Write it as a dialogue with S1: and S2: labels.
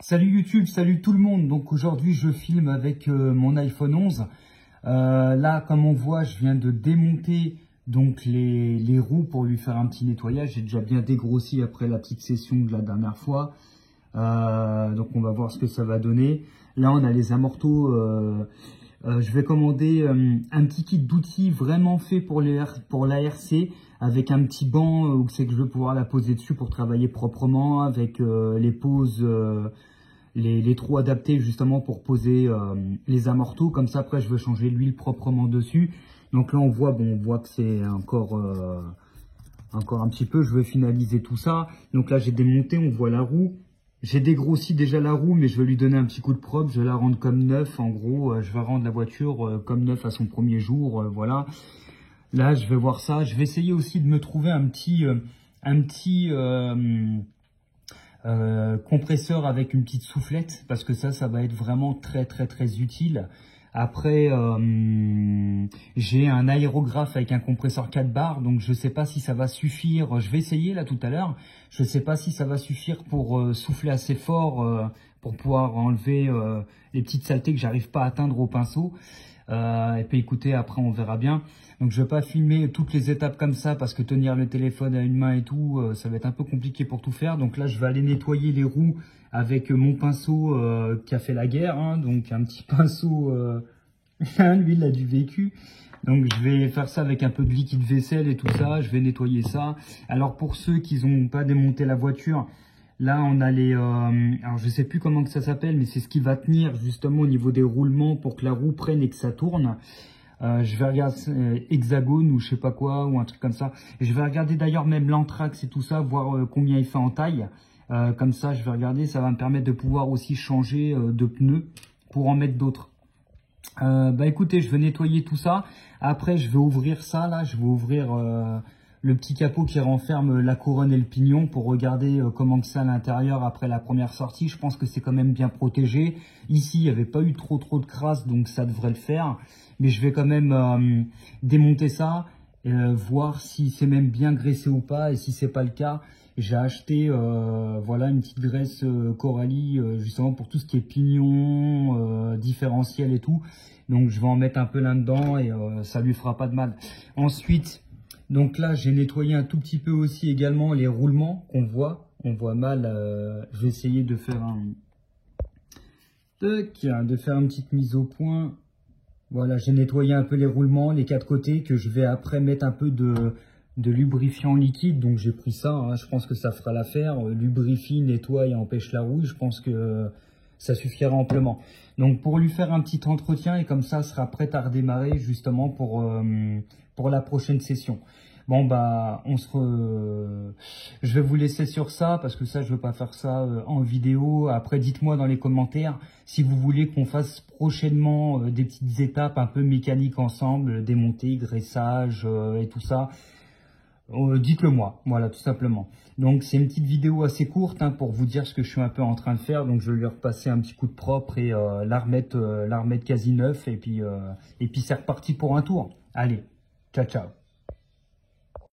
S1: Salut YouTube, salut tout le monde. Donc aujourd'hui je filme avec mon iPhone 11. Là comme on voit, je viens de démonter donc les roues pour lui faire un petit nettoyage. J'ai déjà bien dégrossi après la petite session de la dernière fois. Donc on va voir ce que ça va donner. Là on a les amortos. Je vais commander un petit kit d'outils vraiment fait pour l'ARC avec un petit banc où c'est que je vais pouvoir la poser dessus pour travailler proprement avec les poses, les trous adaptés justement pour poser les amortos. Comme ça après je vais changer l'huile proprement dessus. Donc là on voit que c'est encore un petit peu. Je vais finaliser tout ça. Donc là j'ai démonté, on voit la roue. J'ai dégrossi déjà la roue, mais je vais lui donner un petit coup de propre. Je vais la rendre comme neuf. En gros, je vais rendre la voiture comme neuf à son premier jour. Voilà. Là, je vais voir ça. Je vais essayer aussi de me trouver un petit compresseur avec une petite soufflette, parce que ça va être vraiment très utile. Après, j'ai un aérographe avec un compresseur 4 bars, donc je ne sais pas si ça va suffire. Je vais essayer là tout à l'heure. Je ne sais pas si ça va suffire pour souffler assez fort pour pouvoir enlever les petites saletés que j'arrive pas à atteindre au pinceau. Et puis écoutez, après on verra bien. Donc je vais pas filmer toutes les étapes comme ça parce que tenir le téléphone à une main et tout, ça va être un peu compliqué pour tout faire. Donc là je vais aller nettoyer les roues avec mon pinceau qui a fait la guerre, hein, donc un petit pinceau, lui il a du vécu. Donc je vais faire ça avec un peu de liquide vaisselle et tout ça, je vais nettoyer ça. Alors pour ceux qui n'ont pas démonté la voiture, là on a les, alors je sais plus comment que ça s'appelle, mais c'est ce qui va tenir justement au niveau des roulements pour que la roue prenne et que ça tourne. Je vais regarder hexagone ou je sais pas quoi, ou un truc comme ça. Et je vais regarder d'ailleurs même l'anthrax et tout ça, voir combien il fait en taille. Comme ça je vais regarder, ça va me permettre de pouvoir aussi changer de pneus pour en mettre d'autres. Écoutez, je vais nettoyer tout ça. Après je vais ouvrir ça là, je vais ouvrir le petit capot qui renferme la couronne et le pignon pour regarder comment que c'est à l'intérieur après la première sortie. Je pense que c'est quand même bien protégé. Ici, il n'y avait pas eu trop de crasse, donc ça devrait le faire. Mais je vais quand même démonter ça, voir si c'est même bien graissé ou pas. Et si c'est pas le cas, j'ai acheté voilà une petite graisse Coralie justement pour tout ce qui est pignon, différentiel et tout. Donc je vais en mettre un peu là-dedans et ça lui fera pas de mal. Ensuite, donc là, j'ai nettoyé un tout petit peu aussi également les roulements qu'on voit. On voit mal. Je vais essayer de faire une petite mise au point. Voilà, j'ai nettoyé un peu les roulements, les quatre côtés, que je vais après mettre un peu de lubrifiant liquide. Donc j'ai pris ça, hein, je pense que ça fera l'affaire. Lubrifie, nettoie et empêche la rouille. Je pense que ça suffira amplement. Donc pour lui faire un petit entretien et comme ça sera prête à redémarrer justement pour la prochaine session. Bon je vais vous laisser sur ça parce que ça je veux pas faire ça en vidéo. Après dites-moi dans les commentaires si vous voulez qu'on fasse prochainement des petites étapes un peu mécaniques ensemble, démonter, graissage et tout ça. Dites-le moi, voilà tout simplement. Donc c'est une petite vidéo assez courte hein, pour vous dire ce que je suis un peu en train de faire. Donc je vais lui repasser un petit coup de propre et la remettre quasi neuf et puis c'est reparti pour un tour. Allez, ciao ciao.